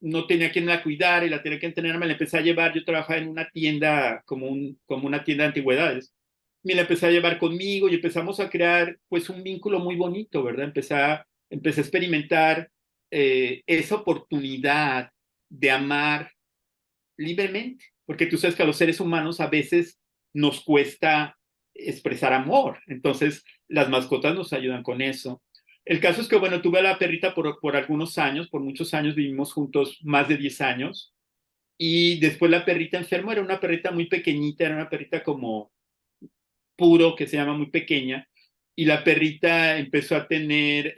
no tenía quien la cuidar y la tenía que entrenar, me la empecé a llevar. Yo trabajaba en una tienda, como una tienda de antigüedades. Me la empecé a llevar conmigo y empezamos a crear pues un vínculo muy bonito, ¿verdad? Empecé a experimentar esa oportunidad de amar libremente, porque tú sabes que a los seres humanos a veces nos cuesta expresar amor, entonces las mascotas nos ayudan con eso. El caso es que, bueno, tuve a la perrita por algunos años, por muchos años vivimos juntos, más de 10 años, y después la perrita enfermó. Era una perrita muy pequeñita, era una perrita como puro, que se llama muy pequeña, y la perrita empezó a tener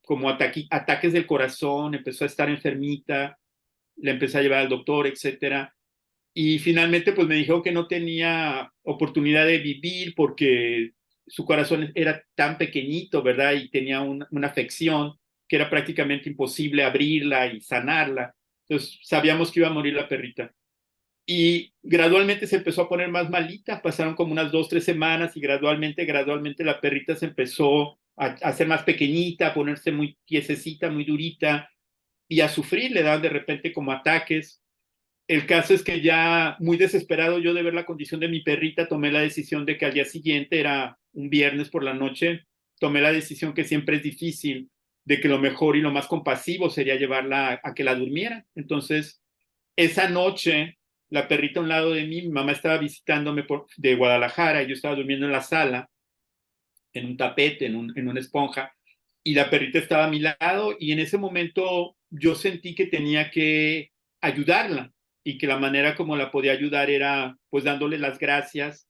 como ataques del corazón, empezó a estar enfermita, la empecé a llevar al doctor, etcétera. Y finalmente pues me dijo que no tenía oportunidad de vivir porque su corazón era tan pequeñito, ¿verdad? Y tenía una afección que era prácticamente imposible abrirla y sanarla. Entonces sabíamos que iba a morir la perrita. Y gradualmente se empezó a poner más malita, pasaron como unas 2, 3 semanas y gradualmente la perrita se empezó a hacer más pequeñita, a ponerse muy tiesecita, muy durita y a sufrir, le dan de repente como ataques. El caso es que ya muy desesperado yo de ver la condición de mi perrita, tomé la decisión de que al día siguiente, era un viernes por la noche, tomé la decisión, que siempre es difícil, de que lo mejor y lo más compasivo sería llevarla a que la durmiera. Entonces, esa noche, la perrita a un lado de mí, mi mamá estaba visitándome de Guadalajara y yo estaba durmiendo en la sala, en un tapete, en una esponja, y la perrita estaba a mi lado y en ese momento yo sentí que tenía que ayudarla y que la manera como la podía ayudar era pues dándole las gracias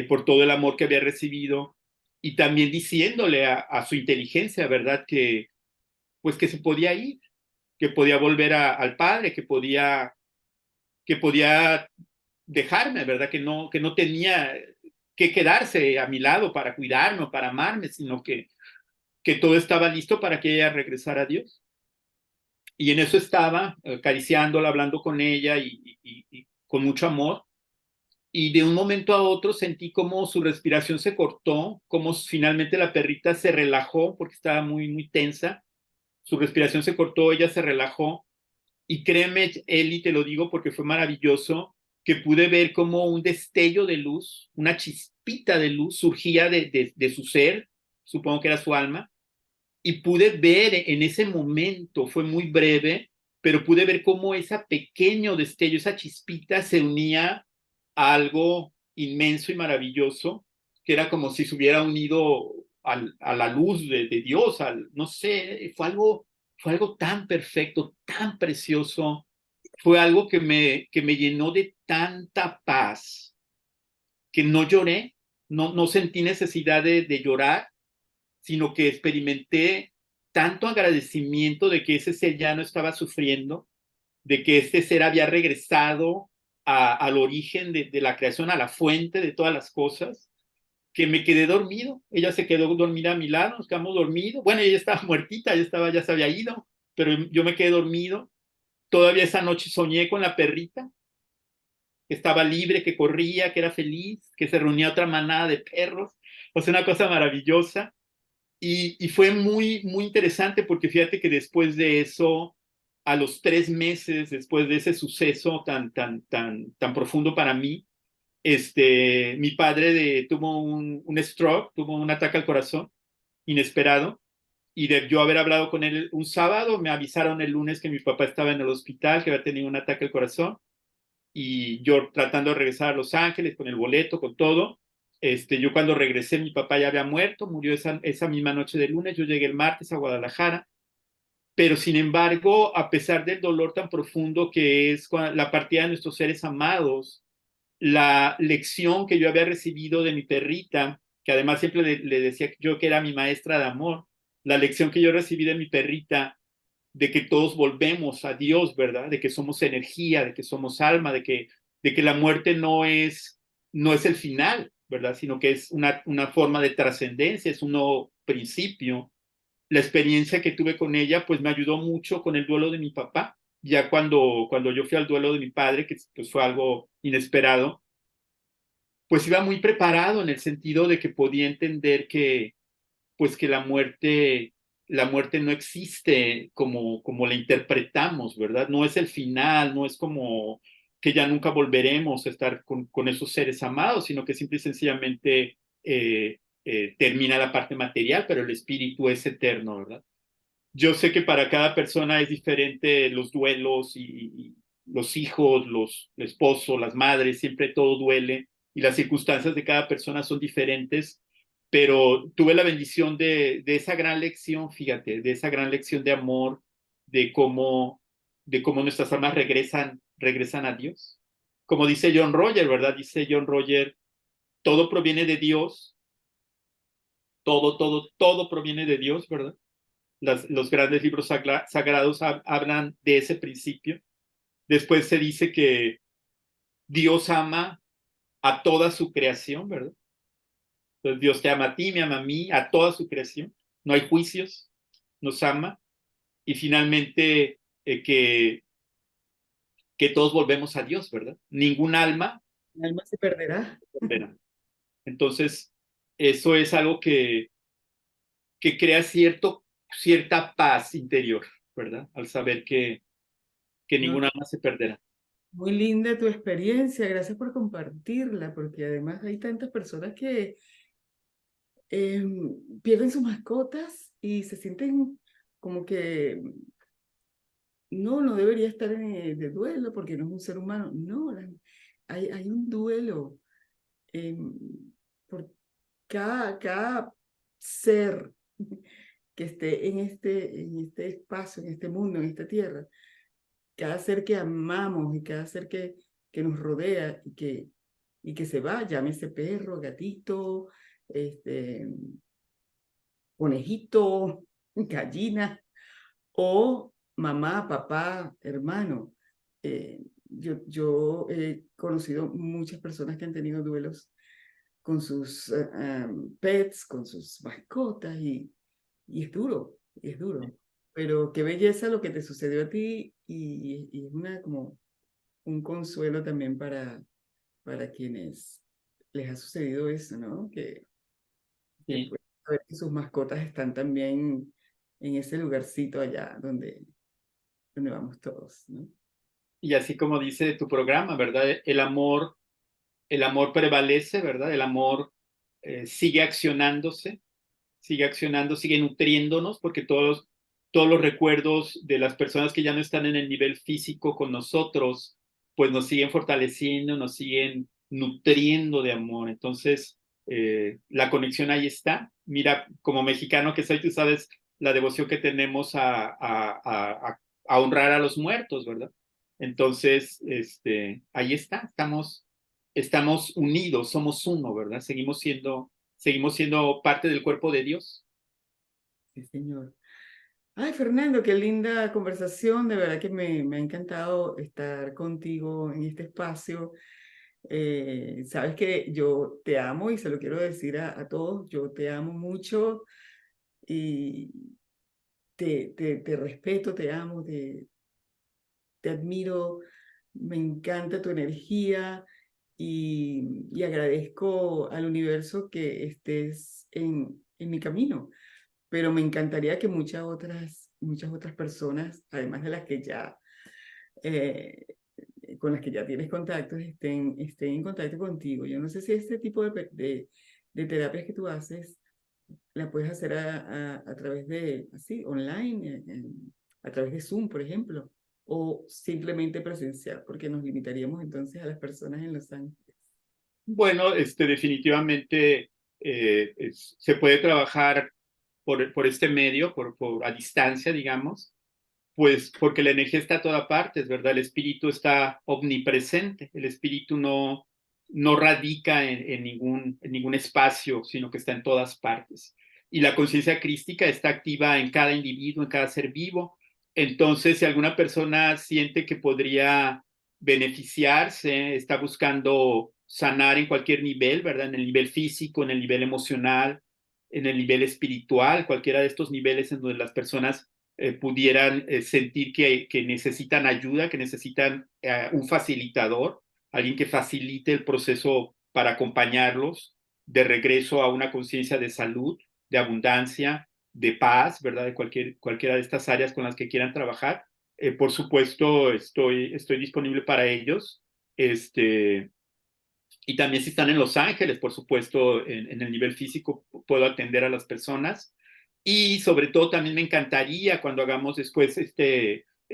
por todo el amor que había recibido y también diciéndole a su inteligencia, ¿verdad? Que pues que se podía ir, que podía volver al padre, que podía dejarme, ¿verdad? Que no tenía que quedarse a mi lado para cuidarme o para amarme, sino que todo estaba listo para que ella regresara a Dios. Y en eso estaba, acariciándola, hablando con ella y con mucho amor. Y de un momento a otro sentí como su respiración se cortó, como finalmente la perrita se relajó porque estaba muy, muy tensa. Su respiración se cortó, ella se relajó. Y créeme, Eli, te lo digo porque fue maravilloso, que pude ver como un destello de luz, una chispita de luz surgía de su ser, supongo que era su alma, y pude ver en ese momento, fue muy breve, pero pude ver cómo ese pequeño destello, esa chispita se unía a algo inmenso y maravilloso, que era como si se hubiera unido a la luz de Dios, no sé, fue algo tan perfecto, tan precioso, fue algo que me llenó de tanta paz, que no lloré, no sentí necesidad de llorar, sino que experimenté tanto agradecimiento de que ese ser ya no estaba sufriendo, de que este ser había regresado al origen de la creación, a la fuente de todas las cosas, que me quedé dormido. Ella se quedó dormida a mi lado, nos quedamos dormidos. Bueno, ella estaba muertita, ya se había ido, pero yo me quedé dormido. Todavía esa noche soñé con la perrita, que estaba libre, que corría, que era feliz, que se reunía otra manada de perros. O sea, una cosa maravillosa. Y fue muy, muy interesante porque fíjate que después de eso, a los 3 meses, después de ese suceso tan profundo para mí, mi padre tuvo un stroke, tuvo un ataque al corazón inesperado, y de yo haber hablado con él un sábado, me avisaron el lunes que mi papá estaba en el hospital, que había tenido un ataque al corazón, y yo tratando de regresar a Los Ángeles con el boleto, con todo. Yo cuando regresé, mi papá ya había muerto, murió esa misma noche de lunes. Yo llegué el martes a Guadalajara, pero sin embargo, a pesar del dolor tan profundo que es la partida de nuestros seres amados, la lección que yo había recibido de mi perrita, que además siempre le decía yo que era mi maestra de amor, la lección que yo recibí de mi perrita, de que todos volvemos a Dios, ¿verdad? De que somos energía, de que somos alma, de que la muerte no es el final, ¿verdad? Sino que es una forma de trascendencia, es un nuevo principio. La experiencia que tuve con ella, pues me ayudó mucho con el duelo de mi papá. Ya cuando yo fui al duelo de mi padre, que pues fue algo inesperado, pues iba muy preparado en el sentido de que podía entender pues que la muerte no existe como la interpretamos, ¿verdad? No es el final, no es como que ya nunca volveremos a estar con esos seres amados, sino que simple y sencillamente termina la parte material, pero el espíritu es eterno, ¿verdad? Yo sé que para cada persona es diferente los duelos y los hijos, los esposos, las madres, siempre todo duele y las circunstancias de cada persona son diferentes, pero tuve la bendición de esa gran lección, fíjate, de esa gran lección de amor, de cómo nuestras almas regresan a Dios. Como dice John Roger, ¿verdad? Dice John Roger, todo proviene de Dios, todo proviene de Dios, ¿verdad? Los grandes libros sagrados hablan de ese principio. Después se dice que Dios ama a toda su creación, ¿verdad? Entonces Dios te ama a ti, me ama a mí, a toda su creación. No hay juicios, nos ama. Y finalmente que todos volvemos a Dios, ¿verdad? Ningún alma El alma se perderá. volverá. Entonces, eso es algo que crea cierta paz interior, ¿verdad? Al saber que No, ningún alma se perderá. muy linda tu experiencia, gracias por compartirla, porque además hay tantas personas que pierden sus mascotas y se sienten como que no debería estar de duelo porque no es un ser humano. No, hay un duelo em, por cada ser que esté en este espacio, en este mundo, en esta tierra, cada ser que amamos y cada ser que nos rodea y que se va, llámese perro, gatito, este, conejito, gallina, o mamá, papá, hermano. Yo he conocido muchas personas que han tenido duelos con sus pets, con sus mascotas, y es duro. Pero qué belleza lo que te sucedió a ti y es como un consuelo también para quienes les ha sucedido eso, ¿no? Que Sí. pueden saber que sus mascotas están también en ese lugarcito allá donde vamos todos, ¿no? Y así como dice tu programa, ¿verdad? El amor prevalece, ¿verdad? El amor sigue accionándose, sigue nutriéndonos, porque todos los recuerdos de las personas que ya no están en el nivel físico con nosotros, pues nos siguen fortaleciendo, nos siguen nutriendo de amor. Entonces, la conexión ahí está. Mira, como mexicano que soy, tú sabes la devoción que tenemos a honrar a los muertos, ¿verdad? Entonces, ahí está, estamos unidos, somos uno, ¿verdad? Seguimos siendo parte del cuerpo de Dios. Sí, señor. Ay, Fernando, qué linda conversación. De verdad que me ha encantado estar contigo en este espacio. Sabes que yo te amo y se lo quiero decir a todos. Yo te amo mucho y te respeto, te amo, te admiro. Me encanta tu energía y agradezco al universo que estés en mi camino. Pero me encantaría que muchas otras personas, además de las que ya, eh, con las que ya tienes contactos, estén en contacto contigo. Yo no sé si este tipo de terapias que tú haces, la puedes hacer a través de, así, online, a través de Zoom, por ejemplo, o simplemente presencial, porque nos limitaríamos entonces a las personas en Los Ángeles. Bueno, definitivamente se puede trabajar por este medio, a distancia, digamos, pues porque la energía está a toda partes, ¿verdad? El espíritu está omnipresente, el espíritu no radica en ningún espacio, sino que está en todas partes. Y la conciencia crística está activa en cada individuo, en cada ser vivo. Entonces, si alguna persona siente que podría beneficiarse, está buscando sanar en cualquier nivel, ¿verdad? En el nivel físico, en el nivel emocional, en el nivel espiritual, cualquiera de estos niveles en donde las personas pudieran sentir que necesitan ayuda, que necesitan un facilitador, alguien que facilite el proceso para acompañarlos de regreso a una conciencia de salud, de abundancia, de paz, ¿verdad? De cualquiera de estas áreas con las que quieran trabajar. Por supuesto, estoy disponible para ellos. Y también si están en Los Ángeles, por supuesto, en el nivel físico puedo atender a las personas. Y sobre todo también me encantaría cuando hagamos después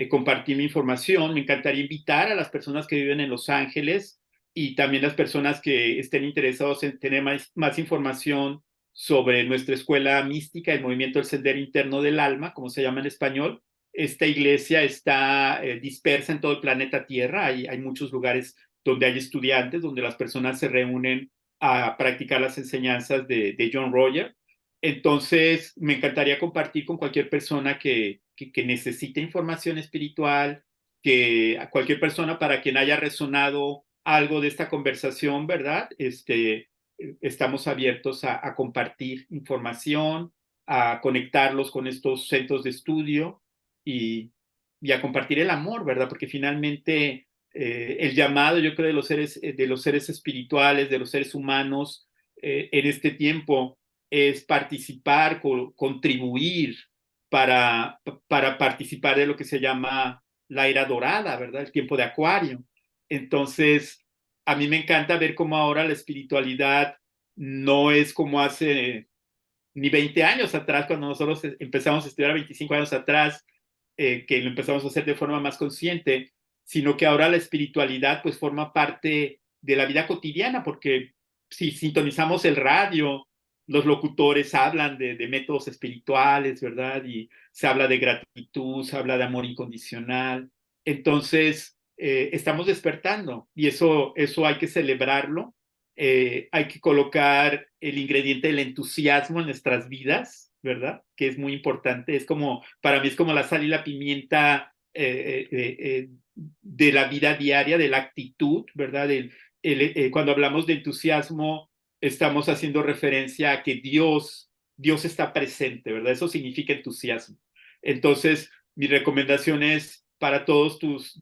compartir mi información, me encantaría invitar a las personas que viven en Los Ángeles y también las personas que estén interesados en tener más información sobre nuestra escuela mística, el movimiento del sendero interno del alma, como se llama en español. Esta iglesia está dispersa en todo el planeta Tierra, hay muchos lugares donde hay estudiantes, donde las personas se reúnen a practicar las enseñanzas de John Roger. Entonces, me encantaría compartir con cualquier persona que necesite información espiritual, que a cualquier persona para quien haya resonado algo de esta conversación, ¿verdad? Estamos abiertos a compartir información, a conectarlos con estos centros de estudio y a compartir el amor, ¿verdad? Porque finalmente el llamado, yo creo, de los seres espirituales, de los seres humanos en este tiempo es participar, contribuir para participar de lo que se llama la era dorada, ¿verdad? El tiempo de Acuario. Entonces, a mí me encanta ver cómo ahora la espiritualidad no es como hace ni 20 años atrás, cuando nosotros empezamos a estudiar 25 años atrás, que lo empezamos a hacer de forma más consciente, sino que ahora la espiritualidad pues forma parte de la vida cotidiana, porque si sintonizamos el radio, los locutores hablan de métodos espirituales, ¿verdad? Y se habla de gratitud, se habla de amor incondicional. Entonces, estamos despertando y eso hay que celebrarlo. Hay que colocar el ingrediente del entusiasmo en nuestras vidas, ¿verdad? Que es muy importante. Para mí es como la sal y la pimienta de la vida diaria, de la actitud, ¿verdad? Cuando hablamos de entusiasmo, estamos haciendo referencia a que Dios está presente, ¿verdad? Eso significa entusiasmo. Entonces, mi recomendación es para todos tus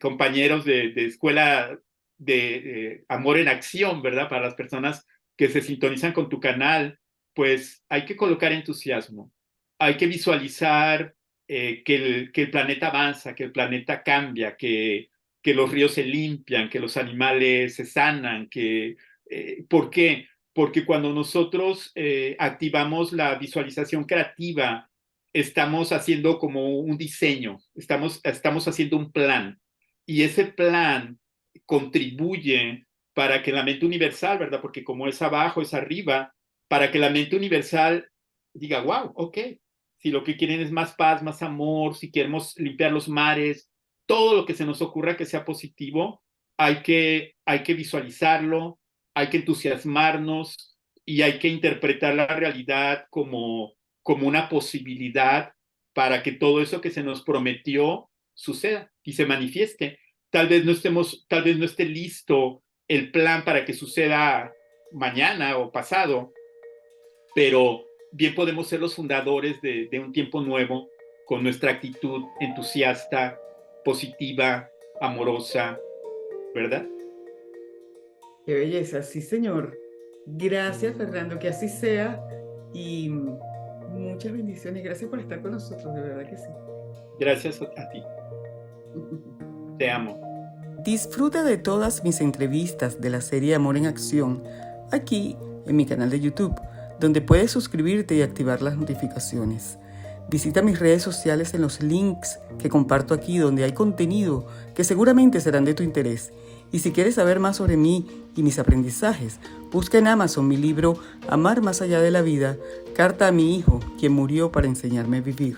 compañeros de escuela de amor en acción, ¿verdad? Para las personas que se sintonizan con tu canal, pues hay que colocar entusiasmo, hay que visualizar que el planeta avanza, que el planeta cambia, que los ríos se limpian, que los animales se sanan, ¿por qué? Porque cuando nosotros activamos la visualización creativa, estamos haciendo como un diseño, estamos haciendo un plan. Y ese plan contribuye para que la mente universal, ¿verdad? Porque como es abajo, es arriba, para que la mente universal diga, wow, ok, si lo que quieren es más paz, más amor, si queremos limpiar los mares, todo lo que se nos ocurra que sea positivo, hay que visualizarlo, hay que entusiasmarnos y hay que interpretar la realidad como como una posibilidad para que todo eso que se nos prometió suceda y se manifieste. Tal vez no esté listo el plan para que suceda mañana o pasado, pero bien podemos ser los fundadores de un tiempo nuevo con nuestra actitud entusiasta, positiva, amorosa, ¿verdad? Qué belleza, sí, señor. Gracias, Fernando, que así sea. Y muchas bendiciones. Gracias por estar con nosotros, de verdad que sí. Gracias a ti. Te amo. Disfruta de todas mis entrevistas de la serie Amor en Acción aquí en mi canal de YouTube, donde puedes suscribirte y activar las notificaciones. Visita mis redes sociales en los links que comparto aquí, donde hay contenido que seguramente serán de tu interés. Y si quieres saber más sobre mí y mis aprendizajes, busca en Amazon mi libro Amar más allá de la vida, Carta a mi hijo, quien murió para enseñarme a vivir.